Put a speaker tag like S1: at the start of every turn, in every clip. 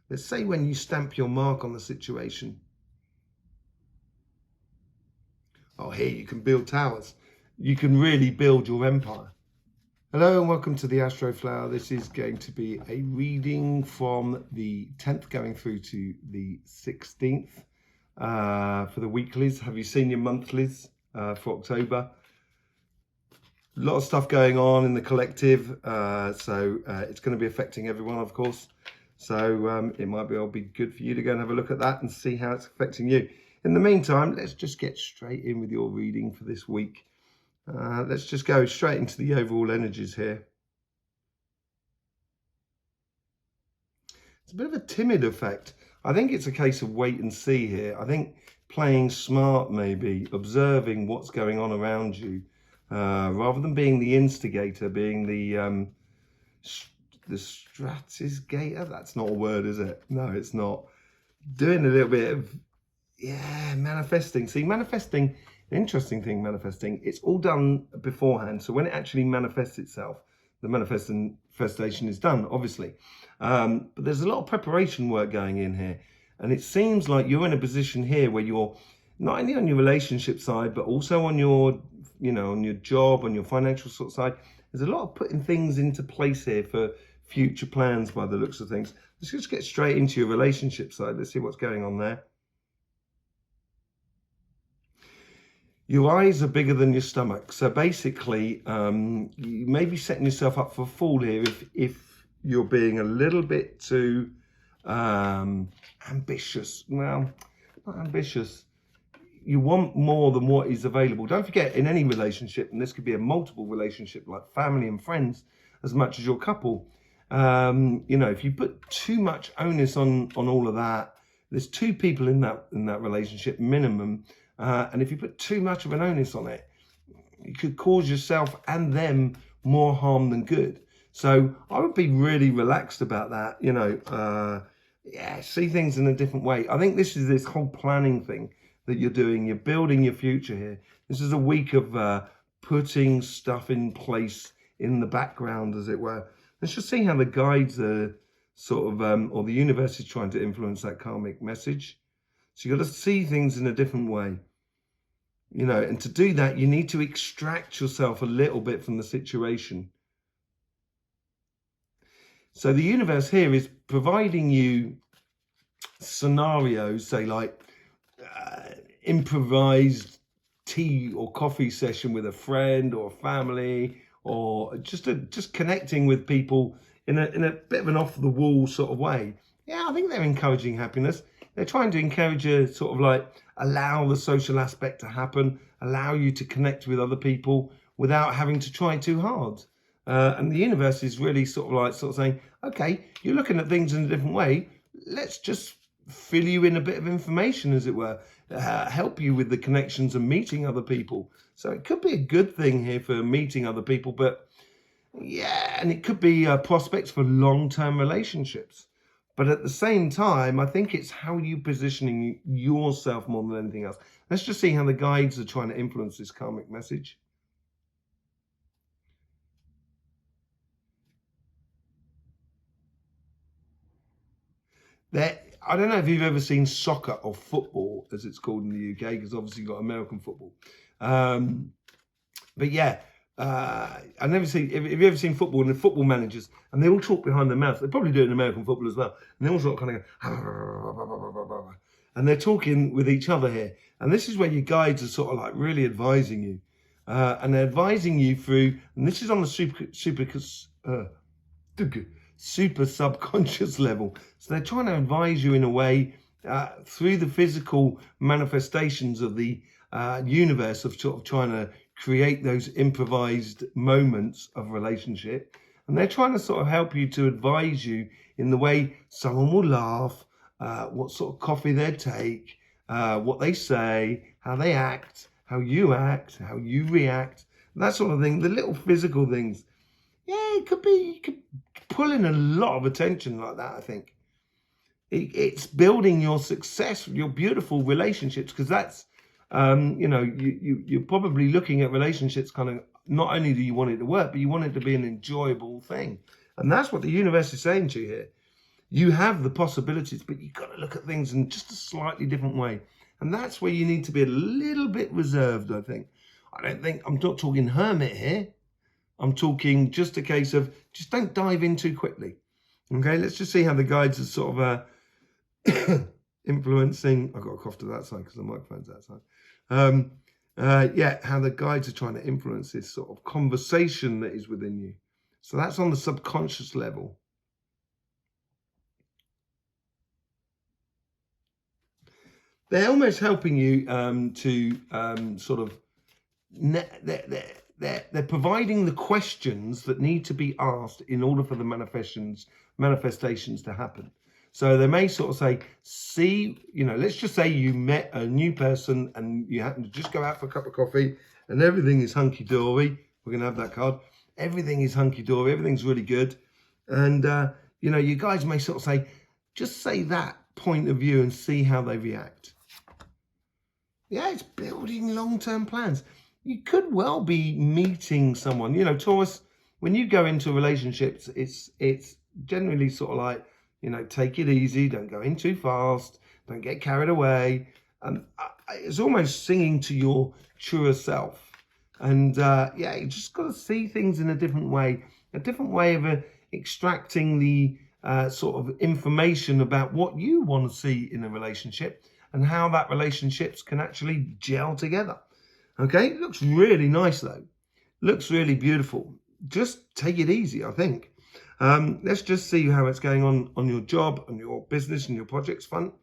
S1: Let's say when you stamp your mark on the situation. Oh, here you can build towers. You can really build your empire. Hello and welcome to the Astroflower. This is going to be a reading from the 10th going through to the 16th for the weeklies. Have you seen your monthlies for October? A lot of stuff going on in the collective, so it's going to be affecting everyone, of course. So it might be good for you to go and have a look at that and see how it's affecting you. In the meantime, let's just get straight in with your reading for this week. Let's just go straight into the overall energies here. It's a bit of a timid effect. I think it's a case of wait and see here. I think playing smart, maybe observing what's going on around you, rather than being the instigator, being the stratigator. That's not a word, is it? No, it's not. Doing a little bit of manifesting. See, manifesting. The interesting thing, manifesting, it's all done beforehand. So when it actually manifests itself, the manifestation is done, obviously. But there's a lot of preparation work going in here. And it seems like you're in a position here where you're not only on your relationship side, but also on your, on your job, on your financial sort of side. There's a lot of putting things into place here for future plans by the looks of things. Let's just get straight into your relationship side. Let's see what's going on there. Your eyes are bigger than your stomach. So basically, you may be setting yourself up for a fall here if you're being a little bit too ambitious. Well, not ambitious. You want more than what is available. Don't forget, in any relationship, and this could be a multiple relationship like family and friends as much as your couple, if you put too much onus on all of that, there's two people in that relationship minimum. And if you put too much of an onus on it, you could cause yourself and them more harm than good. So I would be really relaxed about that, see things in a different way. I think this whole planning thing that you're doing. You're building your future here. This is a week of putting stuff in place in the background, as it were. Let's just see how the guides are sort of, or the universe is trying to influence that karmic message. So you've got to see things in a different way. And to do that, you need to extract yourself a little bit from the situation. So the universe here is providing you scenarios, say like improvised tea or coffee session with a friend or a family, or just connecting with people in a bit of an off the wall sort of way. Yeah, I think they're encouraging happiness. They're trying to encourage you, sort of like allow the social aspect to happen, allow you to connect with other people without having to try too hard. And the universe is really sort of saying, okay, you're looking at things in a different way. Let's just fill you in a bit of information, as it were, help you with the connections and meeting other people. So it could be a good thing here for meeting other people, but yeah, and it could be prospects for long-term relationships. But at the same time, I think it's how you positioning yourself more than anything else. Let's just see how the guides are trying to influence this karmic message. I don't know if you've ever seen soccer or football, as it's called in the UK, because obviously you've got American football. But yeah, I've never seen. Have you ever seen football and the football managers, and they all talk behind their mouth? They probably do it in American football as well. And they all sort of kind of go, and they're talking with each other here. And this is where your guides are sort of like really advising you, and they're advising you through. And this is on the super subconscious level. So they're trying to advise you in a way through the physical manifestations of the universe of sort of trying to create those improvised moments of relationship. And they're trying to sort of help you to advise you in the way someone will laugh, what sort of coffee they take, what they say, how they act, how you react, that sort of thing. The little physical things. Yeah, it could be, you could pull in a lot of attention like that, I think. It's building your success, your beautiful relationships, because that's, you're probably looking at relationships kind of, not only do you want it to work, but you want it to be an enjoyable thing. And that's what the universe is saying to you here. You have the possibilities, but you've got to look at things in just a slightly different way. And that's where you need to be a little bit reserved, I think. I'm not talking hermit here. I'm talking just a case of just don't dive in too quickly. Okay, let's just see how the guides are sort of influencing. I've got a cough to that side because the microphone's that side. Yeah, how the guides are trying to influence this sort of conversation that is within you. So that's on the subconscious level. They're almost helping you to sort of, they're providing the questions that need to be asked in order for the manifestations to happen. So they may sort of say, see, let's just say you met a new person and you happen to just go out for a cup of coffee and everything is hunky-dory. We're going to have that card. Everything is hunky-dory. Everything's really good. And, you guys may sort of say, just say that point of view and see how they react. Yeah, it's building long-term plans. You could well be meeting someone. Taurus, when you go into relationships, it's generally sort of like, take it easy, don't go in too fast, don't get carried away. It's almost singing to your truer self. And yeah, you just got to see things in a different way of extracting the sort of information about what you want to see in a relationship and how that relationships can actually gel together. Okay, it looks really nice though. Looks really beautiful. Just take it easy, I think. Let's just see how it's going on your job, on your business and your projects front.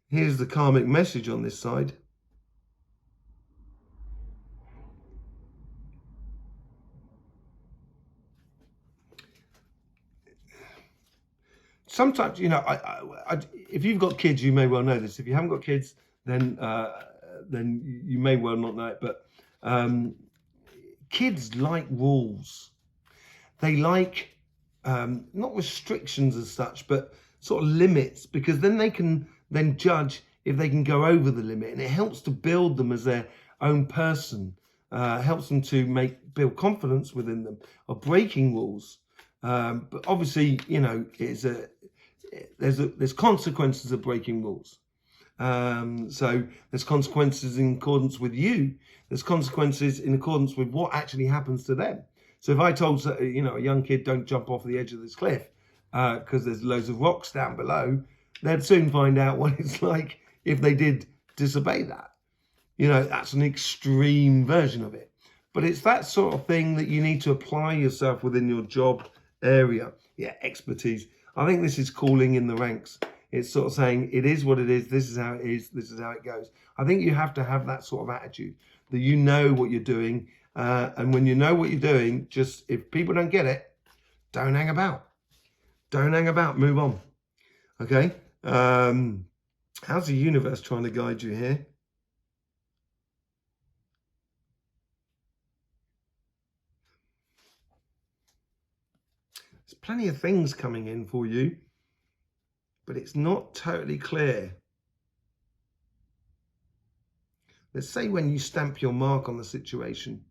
S1: Here's the karmic message on this side. Sometimes, if you've got kids, you may well know this. If you haven't got kids, then you may well not know it. But kids like rules. They like not restrictions as such, but sort of limits, because then they can then judge if they can go over the limit, and it helps to build them as their own person. Helps them to build confidence within them of breaking rules. But obviously, there's consequences of breaking rules. So there's consequences in accordance with you. There's consequences in accordance with what actually happens to them. So if I told a young kid, don't jump off the edge of this cliff because there's loads of rocks down below, they'd soon find out what it's like if they did disobey that. That's an extreme version of it. But it's that sort of thing that you need to apply yourself within your job area. Yeah, expertise. I think this is calling in the ranks. It's sort of saying, it is what it is. This is how it is. This is how it goes. I think you have to have that sort of attitude that you know what you're doing. And when you know what you're doing, just if people don't get it, don't hang about. Don't hang about. Move on. Okay. How's the universe trying to guide you here? There's plenty of things coming in for you, but it's not totally clear. Let's say when you stamp your mark on the situation.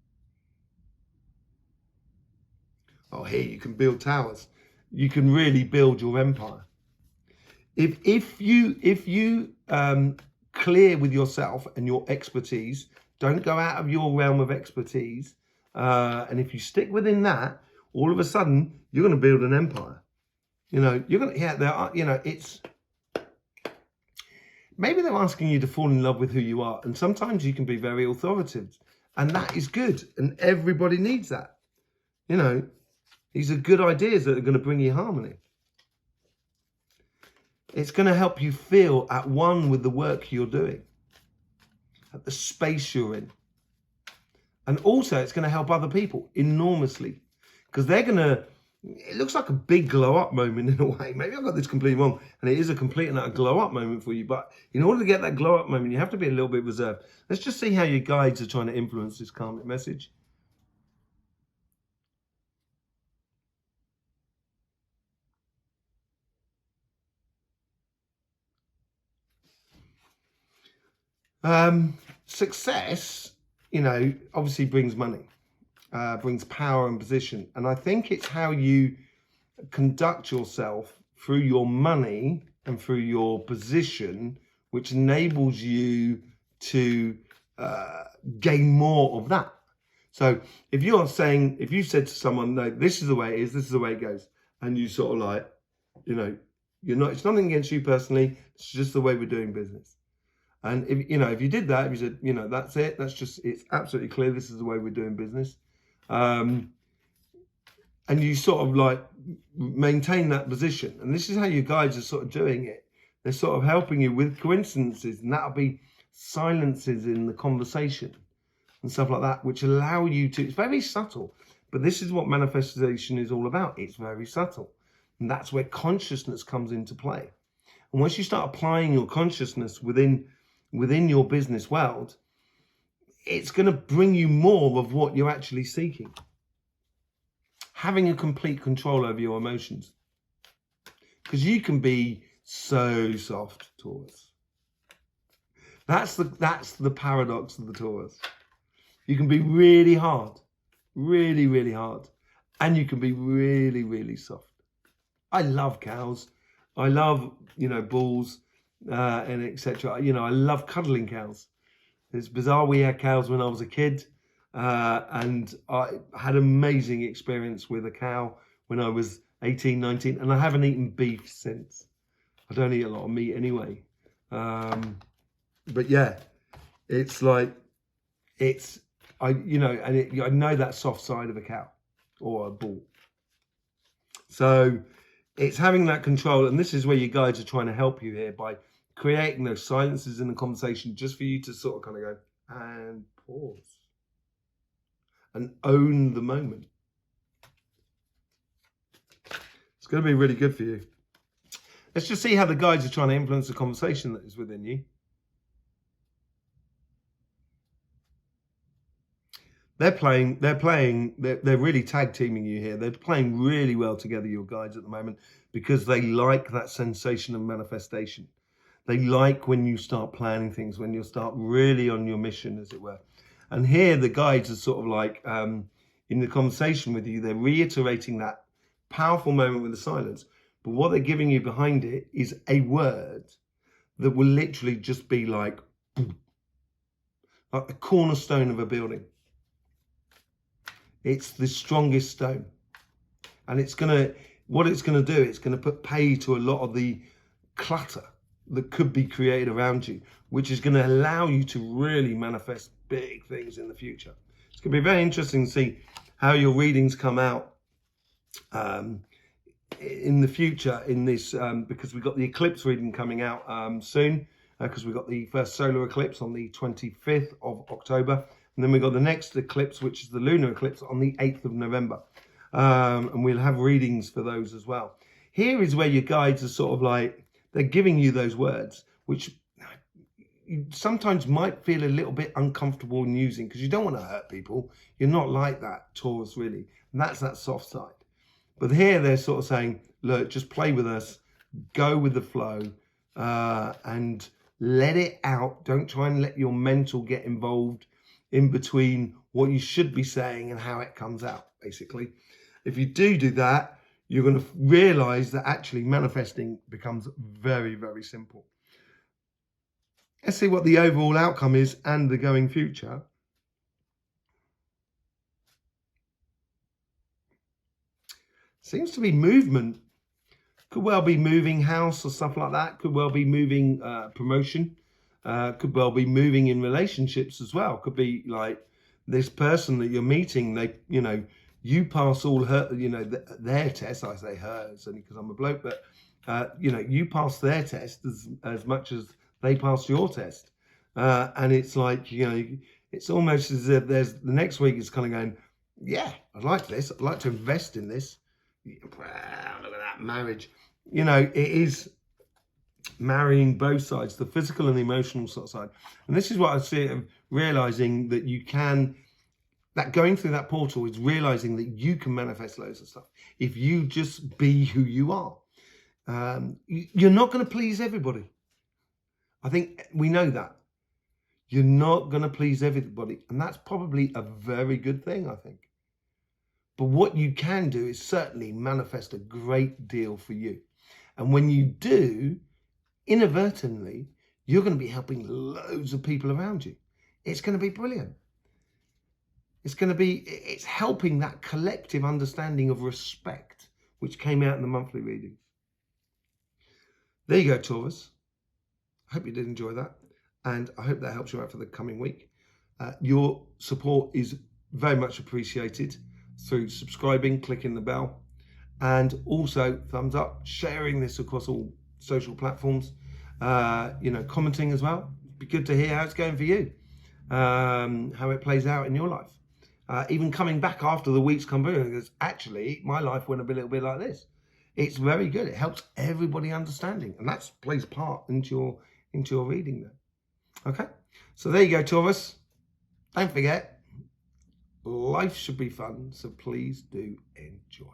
S1: Oh, here you can build towers. You can really build your empire. If you clear with yourself and your expertise, don't go out of your realm of expertise, and if you stick within that, all of a sudden you're going to build an empire. You're going to, it's maybe they're asking you to fall in love with who you are, and sometimes you can be very authoritative, and that is good, and everybody needs that. These are good ideas that are going to bring you harmony. It's going to help you feel at one with the work you're doing, at the space you're in. And also it's going to help other people enormously, because they're going to, it looks like a big glow up moment in a way. Maybe I've got this completely wrong, and it is a complete and utter glow up moment for you. But in order to get that glow up moment, you have to be a little bit reserved. Let's just see how your guides are trying to influence this karmic message. Success, obviously brings money, brings power and position. And I think it's how you conduct yourself through your money and through your position, which enables you to gain more of that. So if you said to someone, no, this is the way it is, this is the way it goes, and you sort of like, you know, it's nothing against you personally, it's just the way we're doing business. And if you did that, if you said, that's it, it's absolutely clear, this is the way we're doing business. And you sort of like maintain that position. And this is how your guides are sort of doing it. They're sort of helping you with coincidences, and that'll be silences in the conversation and stuff like that, which allow you to, it's very subtle, but this is what manifestation is all about. It's very subtle. And that's where consciousness comes into play. And once you start applying your consciousness within your business world, it's going to bring you more of what you're actually seeking. Having a complete control over your emotions. Because you can be so soft, Taurus. That's the paradox of the Taurus. You can be really hard, really, really hard. And you can be really, really soft. I love cows. I love, bulls and etc. I love cuddling cows. It's bizarre. We had cows when I was a kid. And I had an amazing experience with a cow when I was 18, 19. And I haven't eaten beef since. I don't eat a lot of meat anyway. But yeah, it's like, I know that soft side of a cow or a bull. So it's having that control. And this is where your guides are trying to help you here by creating those silences in the conversation just for you to sort of kind of go and pause and own the moment. It's going to be really good for you. Let's just see how the guides are trying to influence the conversation that is within you. They're really tag teaming you here. They're playing really well together, your guides, at the moment, because they like that sensation of manifestation. They like when you start planning things, when you start really on your mission, as it were. And here the guides are sort of like, in the conversation with you, they're reiterating that powerful moment with the silence. But what they're giving you behind it is a word that will literally just be like the cornerstone of a building. It's the strongest stone. And it's going to do, it's going to put pay to a lot of the clutter that could be created around you, which is going to allow you to really manifest big things in the future. It's going to be very interesting to see how your readings come out in the future in this, because we've got the eclipse reading coming out soon, because we've got the first solar eclipse on the 25th of October. And then we've got the next eclipse, which is the lunar eclipse, on the 8th of November. And we'll have readings for those as well. Here is where your guides are sort of like, they're giving you those words, which you sometimes might feel a little bit uncomfortable in using, because you don't want to hurt people. You're not like that, Taurus, really. And that's that soft side. But here they're sort of saying, look, just play with us, go with the flow, and let it out. Don't try and let your mental get involved in between what you should be saying and how it comes out, basically. If you do that, you're going to realize that actually manifesting becomes very, very simple. Let's see what the overall outcome is and the going future. Seems to be movement. Could well be moving house or stuff like that. Could well be moving promotion. Could well be moving in relationships as well. Could be like this person that you're meeting, you pass all her, their tests. I say hers only because I'm a bloke, but you pass their test as much as they pass your test. And it's like, it's almost as if there's the next week is kind of going, yeah, I'd like this. I'd like to invest in this. Look at that marriage. It is marrying both sides, the physical and the emotional sort of side. And this is what I see, realizing that that going through that portal is realizing that you can manifest loads of stuff if you just be who you are. You're not going to please everybody. I think we know that. You're not going to please everybody. And that's probably a very good thing, I think. But what you can do is certainly manifest a great deal for you. And when you do, inadvertently, you're going to be helping loads of people around you. It's going to be brilliant. It's helping that collective understanding of respect, which came out in the monthly reading. There you go, Taurus. I hope you did enjoy that. And I hope that helps you out for the coming week. Your support is very much appreciated through subscribing, clicking the bell, and also thumbs up, sharing this across all social platforms, commenting as well. It'd be good to hear how it's going for you, how it plays out in your life. Even coming back after the week's come through, because actually my life went a little bit like this. It's very good. It helps everybody understanding, and that plays part into your reading there. Okay, so there you go, Taurus. Don't forget, life should be fun, so please do enjoy.